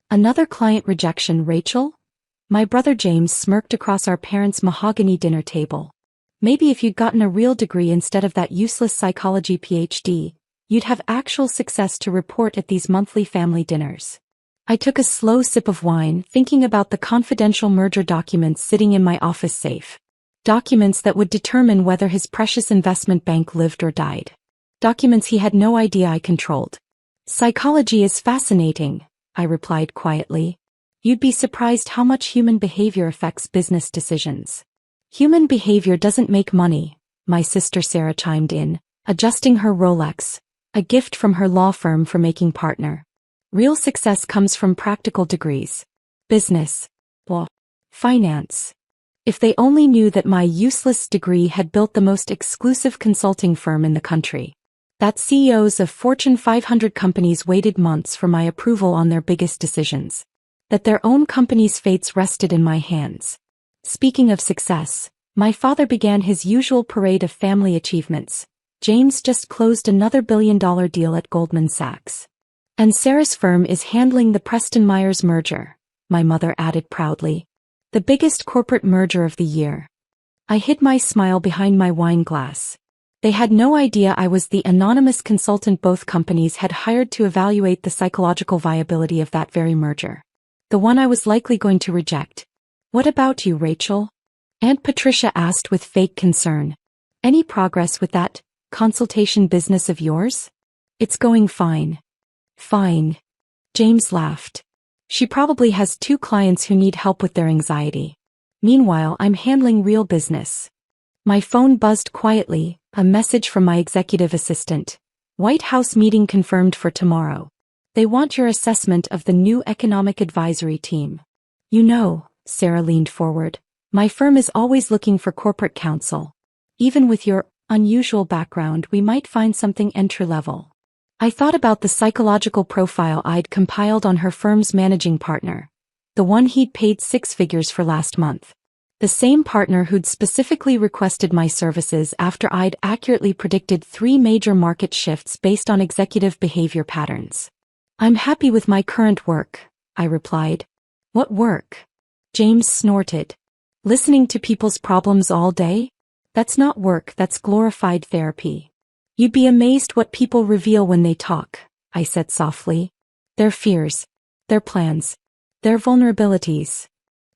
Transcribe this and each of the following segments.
Another client rejection, Rachel? My brother James smirked across our parents' mahogany dinner table. Maybe if you'd gotten a real degree instead of that useless psychology Ph.D., you'd have actual success to report at these monthly family dinners. I took a slow sip of wine, thinking about the confidential merger documents sitting in my office safe. Documents that would determine whether his precious investment bank lived or died. Documents he had no idea I controlled. Psychology is fascinating, I replied quietly. You'd be surprised how much human behavior affects business decisions. Human behavior doesn't make money, my sister Sarah chimed in, adjusting her Rolex, a gift from her law firm for making partner. Real success comes from practical degrees. Business. Law. Finance. If they only knew that my useless degree had built the most exclusive consulting firm in the country. That CEOs of Fortune 500 companies waited months for my approval on their biggest decisions. That their own company's fates rested in my hands. Speaking of success, my father began his usual parade of family achievements. James just closed another billion-dollar deal at Goldman Sachs. And Sarah's firm is handling the Preston Myers merger, my mother added proudly. The biggest corporate merger of the year. I hid my smile behind my wine glass. They had no idea I was the anonymous consultant both companies had hired to evaluate the psychological viability of that very merger. The one I was likely going to reject. What about you, Rachel? Aunt Patricia asked with fake concern. Any progress with that consultation business of yours? It's going fine. Fine. James laughed. She probably has 2 clients who need help with their anxiety. Meanwhile, I'm handling real business. My phone buzzed quietly, a message from my executive assistant. White House meeting confirmed for tomorrow. They want your assessment of the new economic advisory team. You know, Sarah leaned forward, my firm is always looking for corporate counsel. Even with your unusual background, we might find something entry-level. I thought about the psychological profile I'd compiled on her firm's managing partner. The one he'd paid 6 figures for last month. The same partner who'd specifically requested my services after I'd accurately predicted 3 major market shifts based on executive behavior patterns. I'm happy with my current work, I replied. What work? James snorted. Listening to people's problems all day? That's not work, that's glorified therapy. You'd be amazed what people reveal when they talk, I said softly. Their fears, their plans, their vulnerabilities.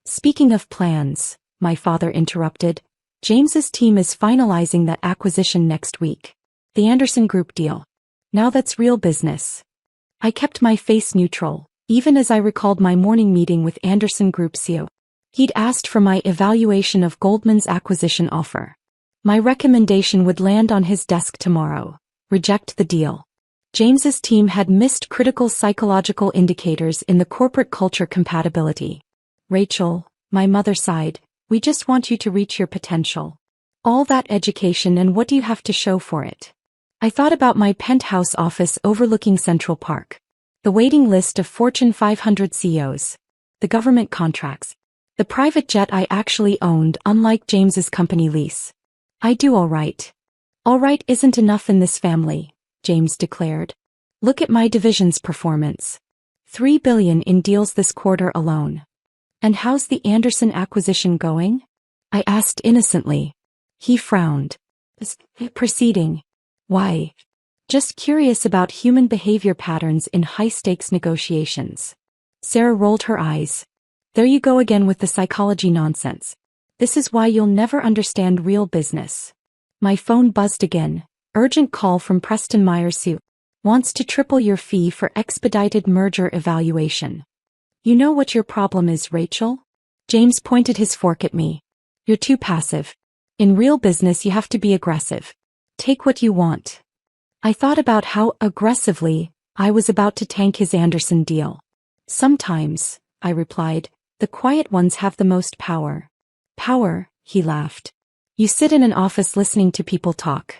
Speaking of plans, my father interrupted, James's team is finalizing that acquisition next week. The Anderson Group deal. Now that's real business. I kept my face neutral, even as I recalled my morning meeting with Anderson Group CEO. He'd asked for my evaluation of Goldman's acquisition offer. My recommendation would land on his desk tomorrow. Reject the deal. James's team had missed critical psychological indicators in the corporate culture compatibility. Rachel, my mother sighed, we just want you to reach your potential. All that education, and what do you have to show for it? I thought about my penthouse office overlooking Central Park. The waiting list of Fortune 500 CEOs. The government contracts. The private jet I actually owned, unlike James's company lease. I do all right. All right isn't enough in this family, James declared. Look at my division's performance. $3 billion in deals this quarter alone. And how's the Anderson acquisition going? I asked innocently. He frowned. Proceeding. Why? Just curious about human behavior patterns in high-stakes negotiations. Sarah rolled her eyes. There you go again with the psychology nonsense. This is why you'll never understand real business. My phone buzzed again. Urgent call from Preston Myers CEO. Wants to triple your fee for expedited merger evaluation. You know what your problem is, Rachel? James pointed his fork at me. You're too passive. In real business you have to be aggressive. Take what you want. I thought about how aggressively I was about to tank his Anderson deal. Sometimes, I replied, the quiet ones have the most power. Power, he laughed. You sit in an office listening to people talk.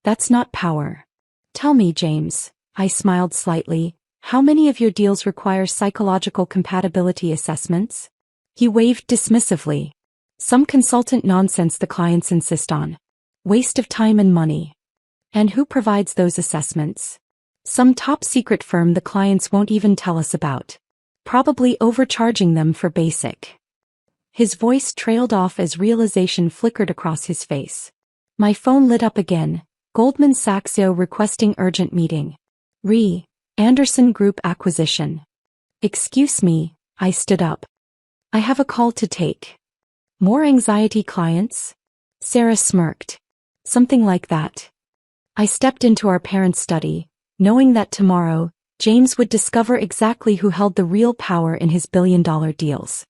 That's not power. Tell me, James, I smiled slightly, how many of your deals require psychological compatibility assessments? He waved dismissively. Some consultant nonsense the clients insist on. Waste of time and money. And who provides those assessments? Some top secret firm the clients won't even tell us about. Probably overcharging them for basic. His voice trailed off as realization flickered across his face. My phone lit up again. Goldman Sachs CEO requesting urgent meeting. Anderson Group acquisition. Excuse me, I stood up. I have a call to take. More anxiety clients? Sarah smirked. Something like that. I stepped into our parents' study, knowing that tomorrow, James would discover exactly who held the real power in his billion-dollar deals.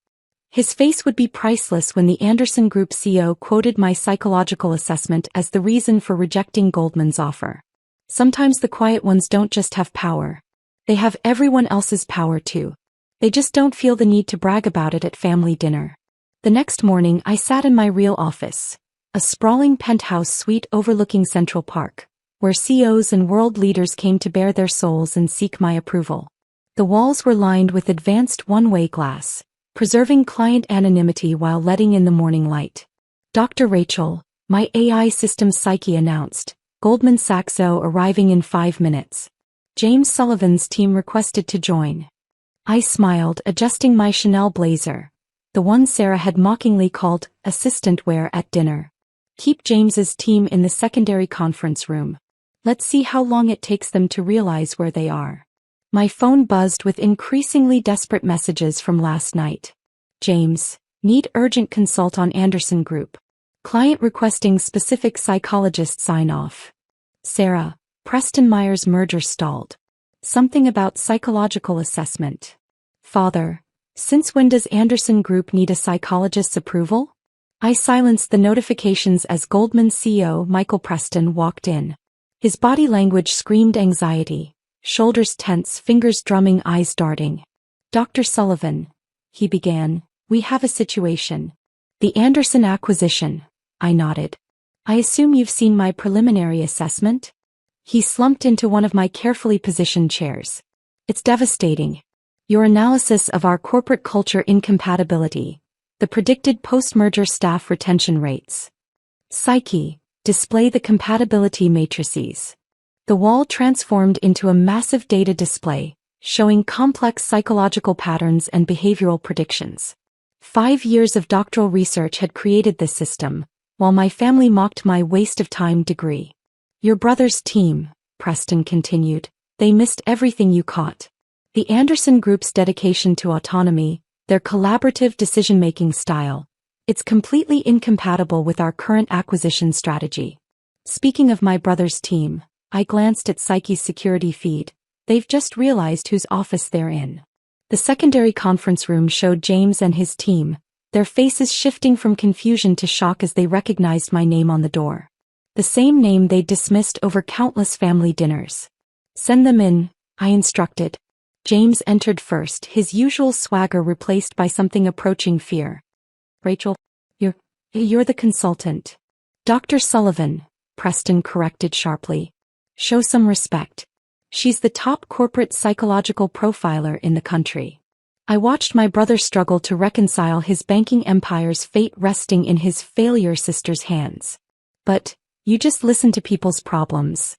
His face would be priceless when the Anderson Group CEO quoted my psychological assessment as the reason for rejecting Goldman's offer. Sometimes the quiet ones don't just have power. They have everyone else's power too. They just don't feel the need to brag about it at family dinner. The next morning I sat in my real office, a sprawling penthouse suite overlooking Central Park, where CEOs and world leaders came to bare their souls and seek my approval. The walls were lined with advanced one-way glass, preserving client anonymity while letting in the morning light. Dr. Rachel, my AI system psyche announced, Goldman Sachs arriving in 5 minutes. James Sullivan's team requested to join. I smiled, adjusting my Chanel blazer, the one Sarah had mockingly called assistant wear at dinner. Keep James's team in the secondary conference room. Let's see how long it takes them to realize where they are. My phone buzzed with increasingly desperate messages from last night. James, need urgent consult on Anderson Group. Client requesting specific psychologist sign-off. Sarah, Preston Myers merger stalled. Something about psychological assessment. Father, since when does Anderson Group need a psychologist's approval? I silenced the notifications as Goldman CEO Michael Preston walked in. His body language screamed anxiety. Shoulders tense, fingers drumming, eyes darting. Dr. Sullivan, he began, we have a situation. The Anderson acquisition, I nodded. I assume you've seen my preliminary assessment? He slumped into one of my carefully positioned chairs. It's devastating. Your analysis of our corporate culture incompatibility, the predicted post-merger staff retention rates. Psyche, display the compatibility matrices. The wall transformed into a massive data display, showing complex psychological patterns and behavioral predictions. 5 years of doctoral research had created this system, while my family mocked my waste-of-time degree. Your brother's team, Preston continued, they missed everything you caught. The Anderson Group's dedication to autonomy, their collaborative decision-making style, it's completely incompatible with our current acquisition strategy. Speaking of my brother's team, I glanced at Psyche's security feed. They've just realized whose office they're in. The secondary conference room showed James and his team, their faces shifting from confusion to shock as they recognized my name on the door. The same name they'd dismissed over countless family dinners. Send them in, I instructed. James entered first, his usual swagger replaced by something approaching fear. Rachel, you're the consultant. Dr. Sullivan, Preston corrected sharply. Show some respect. She's the top corporate psychological profiler in the country. I watched my brother struggle to reconcile his banking empire's fate resting in his failure sister's hands. But, you just listen to people's problems.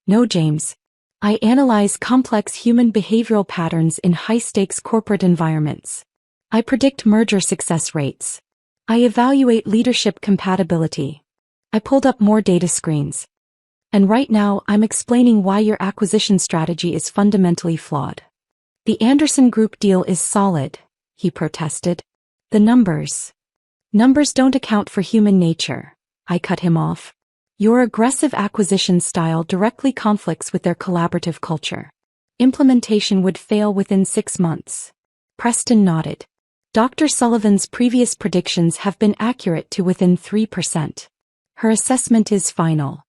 No, James. I analyze complex human behavioral patterns in high-stakes corporate environments. I predict merger success rates. I evaluate leadership compatibility. I pulled up more data screens. And right now I'm explaining why your acquisition strategy is fundamentally flawed. The Anderson Group deal is solid, he protested. The numbers. Numbers don't account for human nature. I cut him off. Your aggressive acquisition style directly conflicts with their collaborative culture. Implementation would fail within 6 months. Preston nodded. Dr. Sullivan's previous predictions have been accurate to within 3%. Her assessment is final.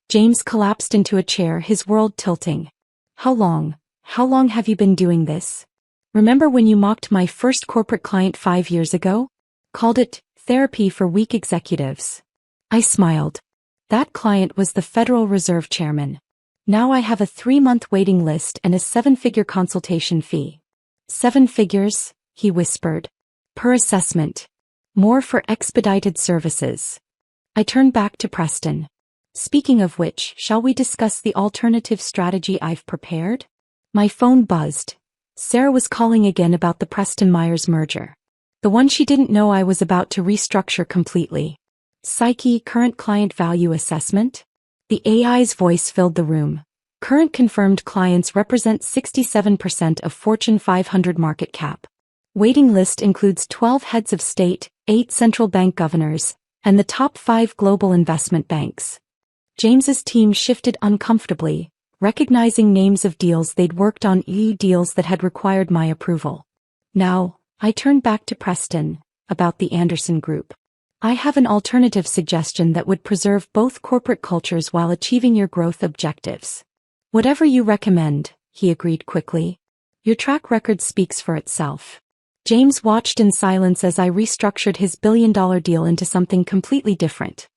James collapsed into a chair, his world tilting. How long have you been doing this? Remember when you mocked my first corporate client 5 years ago? Called it therapy for weak executives. I smiled. That client was the Federal Reserve chairman. Now I have a 3-month waiting list and a 7-figure consultation fee. 7 figures, he whispered. Per assessment. More for expedited services. I turned back to Preston. Speaking of which, shall we discuss the alternative strategy I've prepared? My phone buzzed. Sarah was calling again about the Preston Myers merger. The one she didn't know I was about to restructure completely. Psyche, current client value assessment? The AI's voice filled the room. Current confirmed clients represent 67% of Fortune 500 market cap. Waiting list includes 12 heads of state, 8 central bank governors, and the top 5 global investment banks. James's team shifted uncomfortably, recognizing names of deals they'd worked on, deals that had required my approval. Now, I turned back to Preston, about the Anderson Group. I have an alternative suggestion that would preserve both corporate cultures while achieving your growth objectives. Whatever you recommend, he agreed quickly. Your track record speaks for itself. James watched in silence as I restructured his billion-dollar deal into something completely different.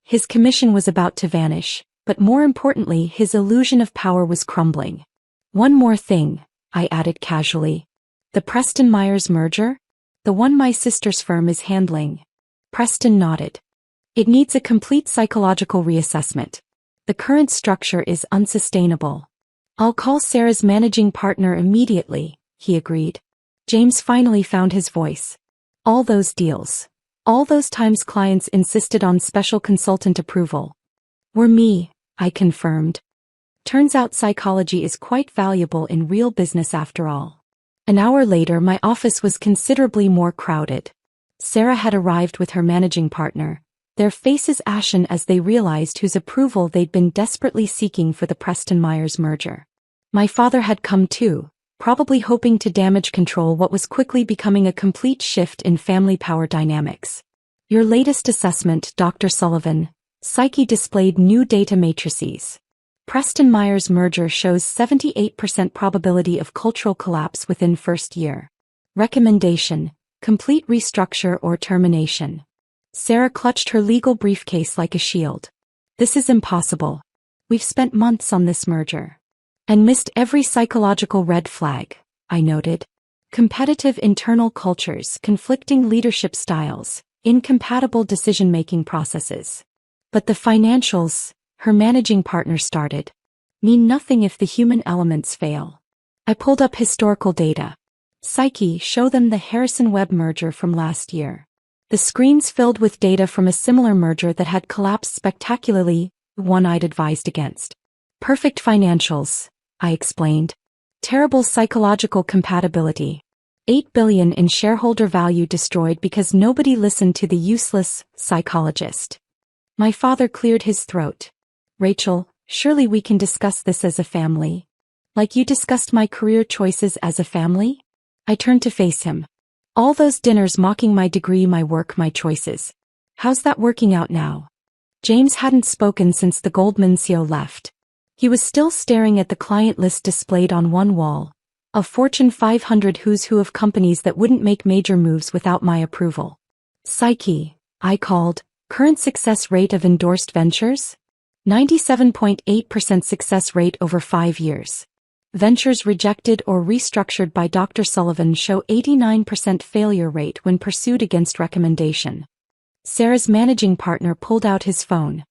His commission was about to vanish, but more importantly, his illusion of power was crumbling. One more thing, I added casually. The Preston Myers merger? The one my sister's firm is handling. Preston nodded. It needs a complete psychological reassessment. The current structure is unsustainable. I'll call Sarah's managing partner immediately, he agreed. James finally found his voice. All those deals. All those times clients insisted on special consultant approval. Were me, I confirmed. Turns out psychology is quite valuable in real business after all. An hour later, my office was considerably more crowded. Sarah had arrived with her managing partner, their faces ashen as they realized whose approval they'd been desperately seeking for the Preston Myers merger. My father had come too, probably hoping to damage control what was quickly becoming a complete shift in family power dynamics. Your latest assessment, Dr. Sullivan. Psyche displayed new data matrices. Preston Myers merger shows 78% probability of cultural collapse within first year. Recommendation: complete restructure or termination. Sarah clutched her legal briefcase like a shield. This is impossible. We've spent months on this merger. And missed every psychological red flag, I noted. Competitive internal cultures, conflicting leadership styles, incompatible decision-making processes. But the financials, her managing partner started, mean nothing if the human elements fail. I pulled up historical data. Psyche, show them the Harrison-Webb merger from last year. The screens filled with data from a similar merger that had collapsed spectacularly, one I'd advised against. Perfect financials, I explained. Terrible psychological compatibility. $8 billion in shareholder value destroyed because nobody listened to the useless psychologist. My father cleared his throat. Rachel, surely we can discuss this as a family. Like you discussed my career choices as a family? I turned to face him. All those dinners mocking my degree, my work, my choices. How's that working out now? James hadn't spoken since the Goldman CEO left. He was still staring at the client list displayed on one wall, a Fortune 500 who's who of companies that wouldn't make major moves without my approval. Psyche, I called. Current success rate of endorsed ventures? 97.8% success rate over 5 years. Ventures rejected or restructured by Dr. Sullivan show 89% failure rate when pursued against recommendation. Sarah's managing partner pulled out his phone.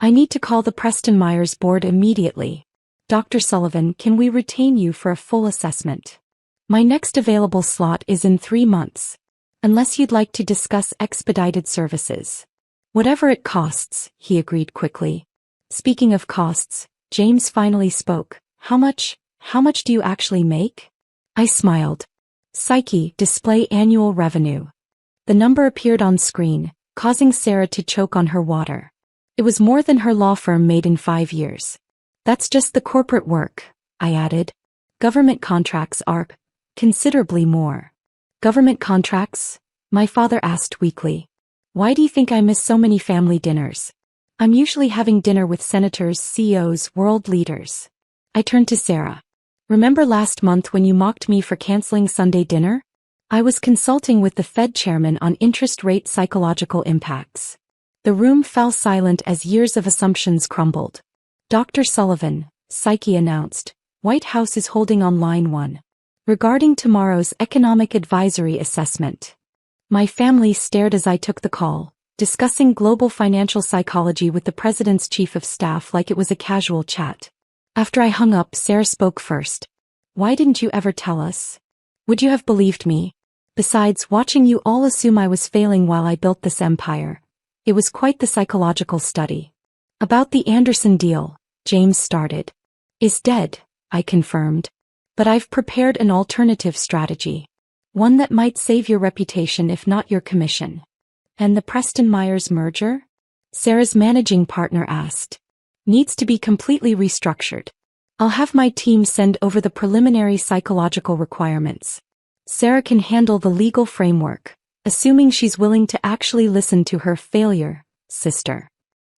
I need to call the Preston Myers board immediately. Dr. Sullivan, can we retain you for a full assessment? My next available slot is in 3 months. Unless you'd like to discuss expedited services. Whatever it costs, he agreed quickly. Speaking of costs, James finally spoke. How much do you actually make? I smiled. Psyche, display annual revenue. The number appeared on screen, causing Sarah to choke on her water. It was more than her law firm made in 5 years. That's just the corporate work, I added. Government contracts are considerably more. Government contracts? My father asked weakly. Why do you think I miss so many family dinners? I'm usually having dinner with senators, CEOs, world leaders. I turned to Sarah. Remember last month when you mocked me for canceling Sunday dinner? I was consulting with the Fed chairman on interest rate psychological impacts. The room fell silent as years of assumptions crumbled. Dr. Sullivan, Psyche announced, White House is holding on line 1. Regarding tomorrow's economic advisory assessment. My family stared as I took the call, discussing global financial psychology with the president's chief of staff like it was a casual chat. After I hung up, Sarah spoke first. Why didn't you ever tell us? Would you have believed me? Besides, watching you all assume I was failing while I built this empire. It was quite the psychological study. About the Anderson deal, James started. Is dead, I confirmed. But I've prepared an alternative strategy. One that might save your reputation if not your commission. And the Preston Myers merger? Sarah's managing partner asked. Needs to be completely restructured. I'll have my team send over the preliminary psychological requirements. Sarah can handle the legal framework, assuming she's willing to actually listen to her failure, sister.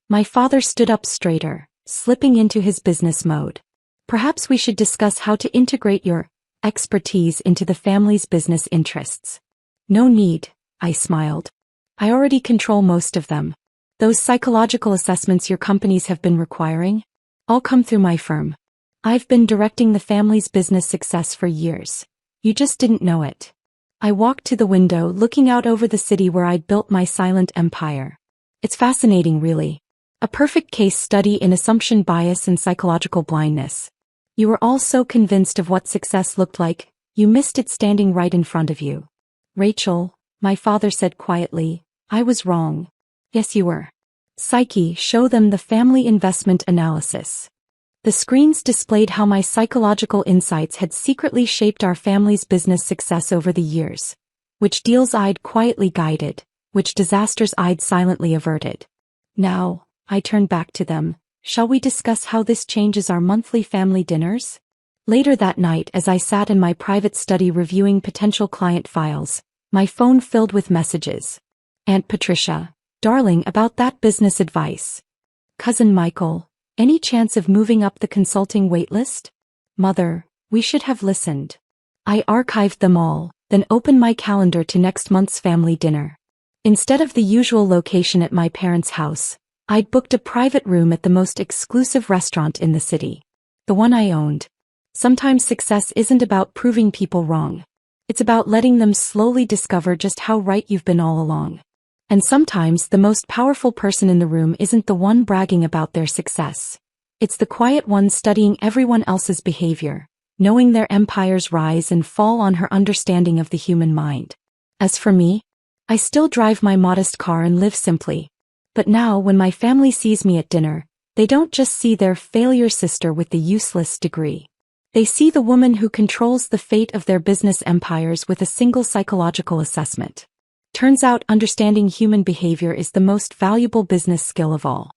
My father stood up straighter, slipping into his business mode. Perhaps we should discuss how to integrate your expertise into the family's business interests. No need, I smiled. I already control most of them. Those psychological assessments your companies have been requiring? All come through my firm. I've been directing the family's business success for years. You just didn't know it. I walked to the window, looking out over the city where I'd built my silent empire. It's fascinating, really. A perfect case study in assumption bias and psychological blindness. You were all so convinced of what success looked like, you missed it standing right in front of you. Rachel, my father said quietly, I was wrong. Yes, you were. Psyche, show them the family investment analysis. The screens displayed how my psychological insights had secretly shaped our family's business success over the years. Which deals I'd quietly guided, which disasters I'd silently averted. Now, I turned back to them. Shall we discuss how this changes our monthly family dinners? Later that night, as I sat in my private study reviewing potential client files, my phone filled with messages. Aunt Patricia, darling, about that business advice. Cousin Michael, any chance of moving up the consulting waitlist? Mother, we should have listened. I archived them all, then opened my calendar to next month's family dinner. Instead of the usual location at my parents' house, I'd booked a private room at the most exclusive restaurant in the city. The one I owned. Sometimes success isn't about proving people wrong. It's about letting them slowly discover just how right you've been all along. And sometimes the most powerful person in the room isn't the one bragging about their success. It's the quiet one studying everyone else's behavior, knowing their empires rise and fall on her understanding of the human mind. As for me, I still drive my modest car and live simply. But now when my family sees me at dinner, they don't just see their failure sister with the useless degree. They see the woman who controls the fate of their business empires with a single psychological assessment. Turns out understanding human behavior is the most valuable business skill of all.